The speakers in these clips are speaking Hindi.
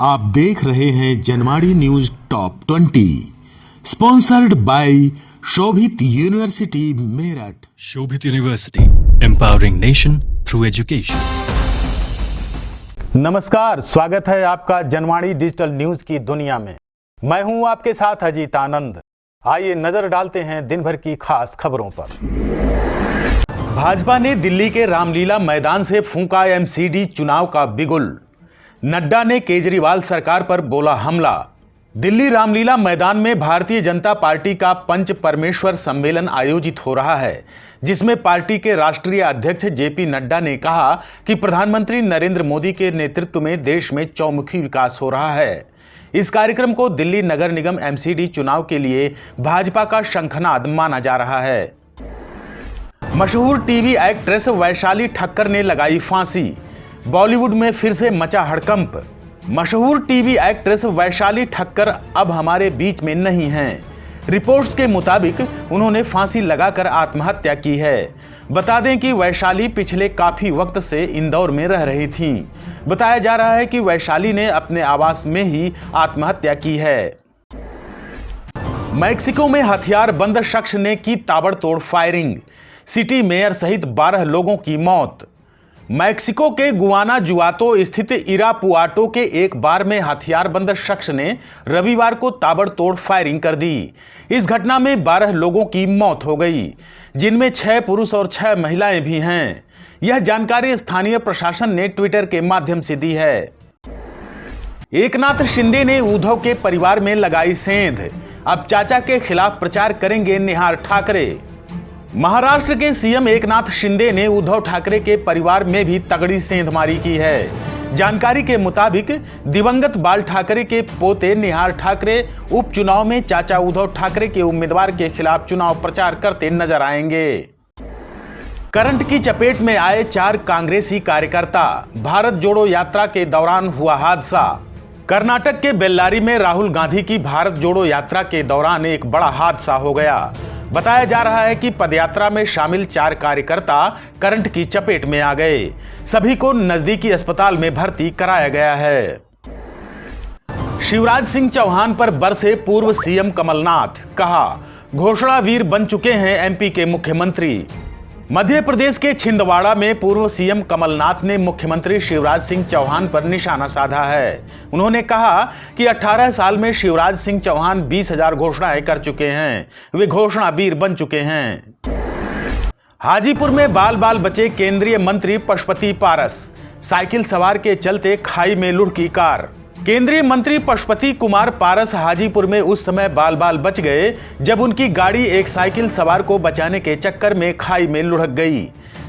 आप देख रहे हैं Janwadi news top 20 sponsored by Shobhit university Meerut. Shobhit university, empowering nation through education. नमस्कार, स्वागत है आपका जनवाड़ी डिजिटल न्यूज की दुनिया में। मैं हूं आपके साथ अजीत आनंद। आइए नजर डालते हैं दिन भर की खास खबरों पर। भाजपा ने दिल्ली के रामलीला मैदान से फूंका एमसीडी चुनाव का बिगुल। नड्डा ने केजरीवाल सरकार पर बोला हमला। दिल्ली रामलीला मैदान में भारतीय जनता पार्टी का पंच परमेश्वर सम्मेलन आयोजित हो रहा है, जिसमें पार्टी के राष्ट्रीय अध्यक्ष जेपी नड्डा ने कहा कि प्रधानमंत्री नरेंद्र मोदी के नेतृत्व में देश में चौमुखी विकास हो रहा है। इस कार्यक्रम को दिल्ली नगर निगम एमसीडी चुनाव के लिए भाजपा का शंखनाद माना जा रहा है। मशहूर टीवी एक्ट्रेस वैशाली ठक्कर ने लगाई फांसी। बॉलीवुड में फिर से मचा हड़कंप। मशहूर टीवी एक्ट्रेस वैशाली ठक्कर अब हमारे बीच में नहीं हैं। रिपोर्ट्स के मुताबिक उन्होंने फांसी लगाकर आत्महत्या की है। बता दें कि वैशाली पिछले काफी वक्त से इंदौर में रह रही थीं। बताया जा रहा है कि वैशाली ने अपने आवास में ही आत्महत्या की है। मैक्सिको में हथियार बंद शख्स ने की ताबड़तोड़ फायरिंग। सिटी मेयर सहित 12 लोगों की मौत। मैक्सिको के गुआनाजुआतो स्थित इरापुआटो के एक बार में हथियारबंद शख्स ने रविवार को ताबड़तोड़ फायरिंग कर दी। इस घटना में 12 लोगों की मौत हो गई, जिनमें 6 पुरुष और 6 महिलाएं भी हैं। यह जानकारी स्थानीय प्रशासन ने ट्विटर के माध्यम से दी है। एकनाथ शिंदे ने उद्धव के परिवार में लगाई सेंध। अब चाचा के खिलाफ प्रचार करेंगे निहाल ठाकरे। महाराष्ट्र के सीएम एकनाथ शिंदे ने उद्धव ठाकरे के परिवार में भी तगड़ी सेंधमारी की है। जानकारी के मुताबिक दिवंगत बाल ठाकरे के पोते निहाल ठाकरे उपचुनाव में चाचा उद्धव ठाकरे के उम्मीदवार के खिलाफ चुनाव प्रचार करते नजर आएंगे। करंट की चपेट में आए 4 कांग्रेसी कार्यकर्ता। भारत जोड़ो यात्रा के दौरान हुआ हादसा। कर्नाटक के बेल्लारी में राहुल गांधी की भारत जोड़ो यात्रा के दौरान एक बड़ा हादसा हो गया। बताया जा रहा है कि पदयात्रा में शामिल 4 कार्यकर्ता करंट की चपेट में आ गए। सभी को नजदीकी अस्पताल में भर्ती कराया गया है। शिवराज सिंह चौहान पर बरसे पूर्व सीएम कमलनाथ। कहा, घोषणा वीर बन चुके हैं एमपी के मुख्यमंत्री। मध्य प्रदेश के छिंदवाड़ा में पूर्व सीएम कमलनाथ ने मुख्यमंत्री शिवराज सिंह चौहान पर निशाना साधा है। उन्होंने कहा कि 18 साल में शिवराज सिंह चौहान 20,000 घोषणाएं कर चुके हैं। वे घोषणा वीर बन चुके हैं। हाजीपुर में बाल बाल बचे केंद्रीय मंत्री पशुपति पारस। साइकिल सवार के चलते खाई में लुढ़की कार। केंद्रीय मंत्री पशुपति कुमार पारस हाजीपुर में उस समय बाल बाल बच गए जब उनकी गाड़ी एक साइकिल सवार को बचाने के चक्कर में खाई में लुढ़क गई।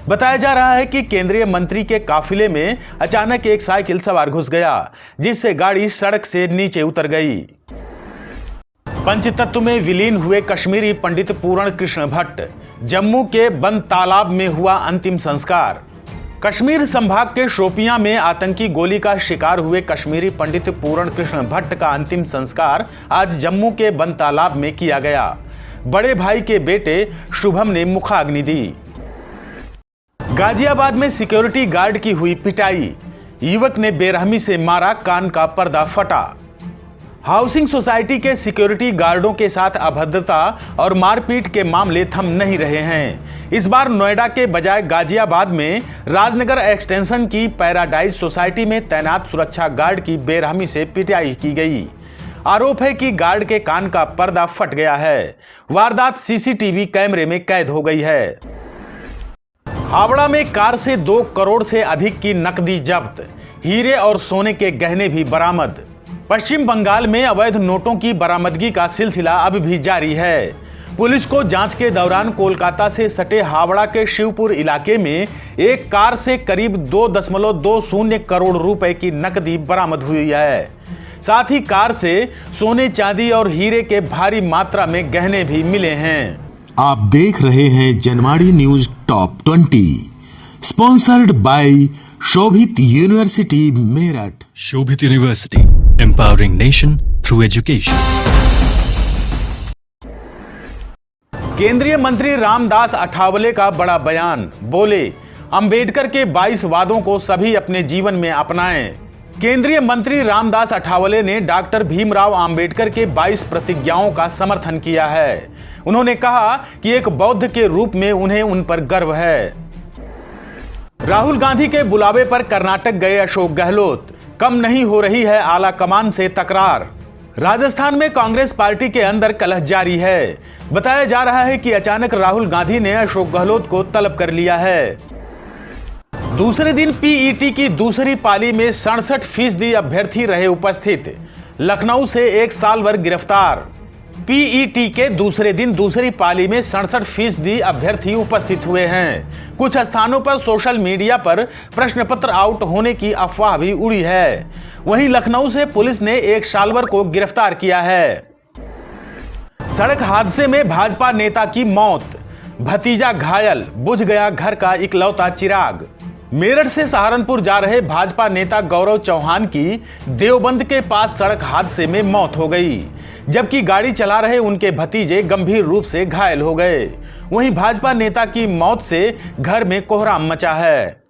बताया जा रहा है कि केंद्रीय मंत्री के काफिले में अचानक एक साइकिल सवार घुस गया, जिससे गाड़ी सड़क से नीचे उतर गई। पंचतत्व में विलीन हुए कश्मीरी पंडित पूरण कृष्ण भट्ट। जम्मू के बंद तालाब में हुआ अंतिम संस्कार। कश्मीर संभाग के शोपियां में आतंकी गोली का शिकार हुए कश्मीरी पंडित पूरण कृष्ण भट्ट का अंतिम संस्कार आज जम्मू के बंद तालाब में किया गया। बड़े भाई के बेटे शुभम ने मुखाग्नि दी। गाजियाबाद में सिक्योरिटी गार्ड की हुई पिटाई। युवक ने बेरहमी से मारा, कान का पर्दा फटा। हाउसिंग सोसाइटी के सिक्योरिटी गार्डों के साथ अभद्रता और मारपीट के मामले थम नहीं रहे हैं। इस बार नोएडा के बजाय गाजियाबाद में राजनगर एक्सटेंशन की पैराडाइज सोसाइटी में तैनात सुरक्षा गार्ड की बेरहमी से पिटाई की गई। आरोप है कि गार्ड के कान का पर्दा फट गया है। वारदात सीसीटीवी कैमरे में कैद हो गई है। हावड़ा में कार से 2 करोड़ से अधिक की नकदी जब्त। हीरे और सोने के गहने भी बरामद। पश्चिम बंगाल में अवैध नोटों की बरामदगी का सिलसिला अब भी जारी है। पुलिस को जांच के दौरान कोलकाता से सटे हावड़ा के शिवपुर इलाके में एक कार से करीब 2.20 करोड़ रुपए की नकदी बरामद हुई है। साथ ही कार से सोने, चांदी और हीरे के भारी मात्रा में गहने भी मिले हैं। आप देख रहे हैं Janwadi news top 20 sponsored by Shobhit university Meerut. Shobhit university, empowering nation through education. केंद्रीय मंत्री रामदास अठावले का बड़ा बयान। बोले, अंबेडकर के 22 वादों को सभी अपने जीवन में अपनाएं। केंद्रीय मंत्री रामदास अठावले ने डॉक्टर भीमराव अंबेडकर के 22 प्रतिज्ञाओं का समर्थन किया है। उन्होंने कहा कि एक बौद्ध के रूप में उन्हें उन पर गर्व है। राहुल गांधी के बुलावे पर कर्नाटक गए अशोक गहलोत, कम नहीं हो रही है आला कमान से तकरार। राजस्थान में कांग्रेस पार्टी के अंदर कलह जारी है। बताया जा रहा है कि अचानक राहुल गांधी ने अशोक गहलोत को तलब कर लिया है। दूसरे दिन पीईटी की दूसरी पाली में 67% अभ्यर्थी रहे उपस्थित। लखनऊ से 1 साल भर गिरफ्तार। पीईटी के दूसरे दिन दूसरी पाली में 67% अभ्यर्थी उपस्थित हुए हैं। कुछ स्थानों पर सोशल मीडिया पर प्रश्न पत्र आउट होने की अफवाह भी उड़ी है। वहीं लखनऊ से पुलिस ने एक सालवर को गिरफ्तार किया है। सड़क हादसे में भाजपा नेता की मौत, भतीजा घायल, बुझ गया घर का इकलौता चिराग। मेरठ से सहारनपुर जा रहे भाजपा नेता गौरव चौहान की देवबंद के पास सड़क हादसे में मौत हो गई, जबकि गाड़ी चला रहे उनके भतीजे गंभीर रूप से घायल हो गए। वहीं भाजपा नेता की मौत से घर में कोहराम मचा है।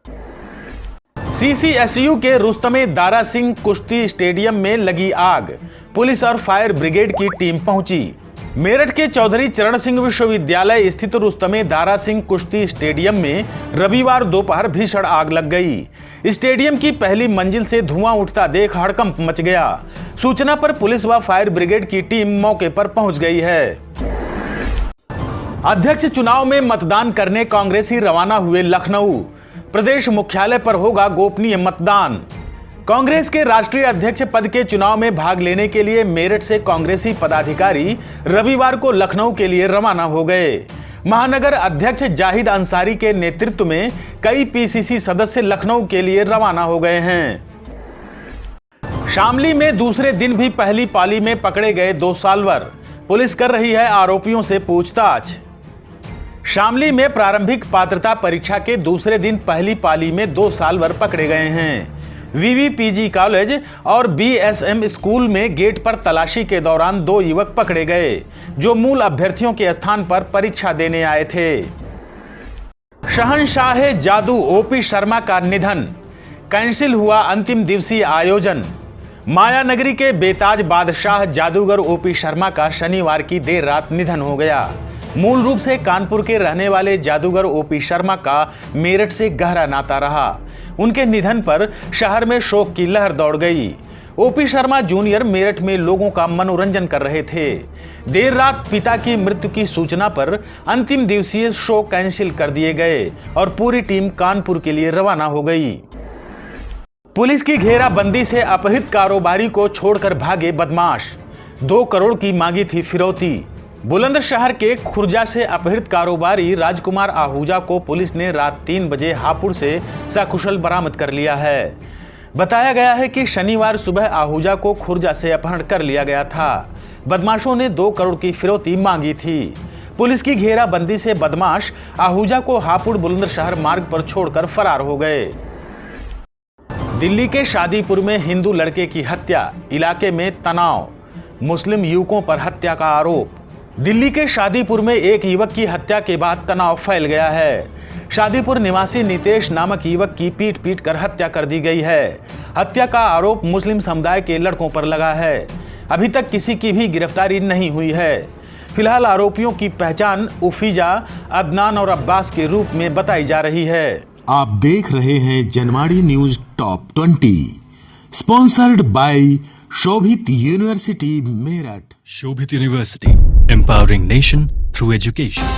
सीसीएसयू के रुस्तमे दारा सिंह कुश्ती स्टेडियम में लगी आग, पुलिस और फायर ब्रिगेड की टीम पहुंची। मेरठ के चौधरी चरण सिंह विश्वविद्यालय स्थित रुस्तमे दारा सिंह कुश्ती स्टेडियम में रविवार दोपहर भीषण आग लग गई। स्टेडियम की पहली मंजिल से धुआं उठता देख हड़कंप मच गया। सूचना पर पुलिस व फायर ब्रिगेड की टीम मौके पर पहुंच गई है। अध्यक्ष चुनाव में मतदान करने कांग्रेसी रवाना हुए लखनऊ। प्रदेश मुख्यालय पर होगा गोपनीय मतदान। कांग्रेस के राष्ट्रीय अध्यक्ष पद के चुनाव में भाग लेने के लिए मेरठ से कांग्रेसी पदाधिकारी रविवार को लखनऊ के लिए रवाना हो गए। महानगर अध्यक्ष जाहिद अंसारी के नेतृत्व में कई पीसीसी सदस्य लखनऊ के लिए रवाना हो गए हैं। शामली में दूसरे दिन भी पहली पाली में पकड़े गए 2 सालवर, पुलिस कर रही है आरोपियों से पूछताछ। शामली में प्रारंभिक पात्रता परीक्षा के दूसरे दिन पहली पाली में 2 सालवर पकड़े गए हैं। वीवीपीजी कॉलेज और बीएसएम स्कूल में गेट पर तलाशी के दौरान 2 युवक पकड़े गए, जो मूल अभ्यर्थियों के स्थान पर परीक्षा देने आए थे। शहंशाह जादू ओपी शर्मा का निधन, कैंसिल हुआ अंतिम दिवसीय आयोजन। मायानगरी के बेताज बादशाह जादूगर ओपी शर्मा का शनिवार की देर रात निधन हो गया। मूल रूप से कानपुर के रहने वाले जादूगर ओपी शर्मा का मेरठ से गहरा नाता रहा। उनके निधन पर शहर में शोक की लहर दौड़ गई। ओपी शर्मा जूनियर मेरठ में लोगों का मनोरंजन कर रहे थे। देर रात पिता की मृत्यु की सूचना पर अंतिम दिवसीय शो कैंसिल कर दिए गए और पूरी टीम कानपुर के लिए रवाना हो गई। पुलिस की घेराबंदी से अपहृत कारोबारी को छोड़कर भागे बदमाश, 2 करोड़ की मांगी थी फिरौती। बुलंदशहर के खुर्जा से अपहृत कारोबारी राजकुमार आहूजा को पुलिस ने रात 3 बजे हापुड़ से सकुशल बरामद कर लिया है। बताया गया है कि शनिवार सुबह आहूजा को खुर्जा से अपहरण कर लिया गया था। बदमाशों ने 2 करोड़ की फिरौती मांगी थी। पुलिस की घेराबंदी से बदमाश आहूजा को हापुड़ बुलंदशहर मार्ग पर छोड़कर फरार हो गए। दिल्ली के शादीपुर में हिंदू लड़के की हत्या, इलाके में तनाव, मुस्लिम युवकों पर हत्या का आरोप। दिल्ली के शादीपुर में एक युवक की हत्या के बाद तनाव फैल गया है। शादीपुर निवासी नितेश नामक युवक की पीट कर हत्या कर दी गई है। हत्या का आरोप मुस्लिम समुदाय के लड़कों पर लगा है। अभी तक किसी की भी गिरफ्तारी नहीं हुई है। फिलहाल आरोपियों की पहचान उफीजा, अदनान और अब्बास के रूप में बताई जा रही है। आप देख रहे हैं Janwadi news top 20, sponsored by Shobhit university Meerut. Shobhit University, empowering nation through education.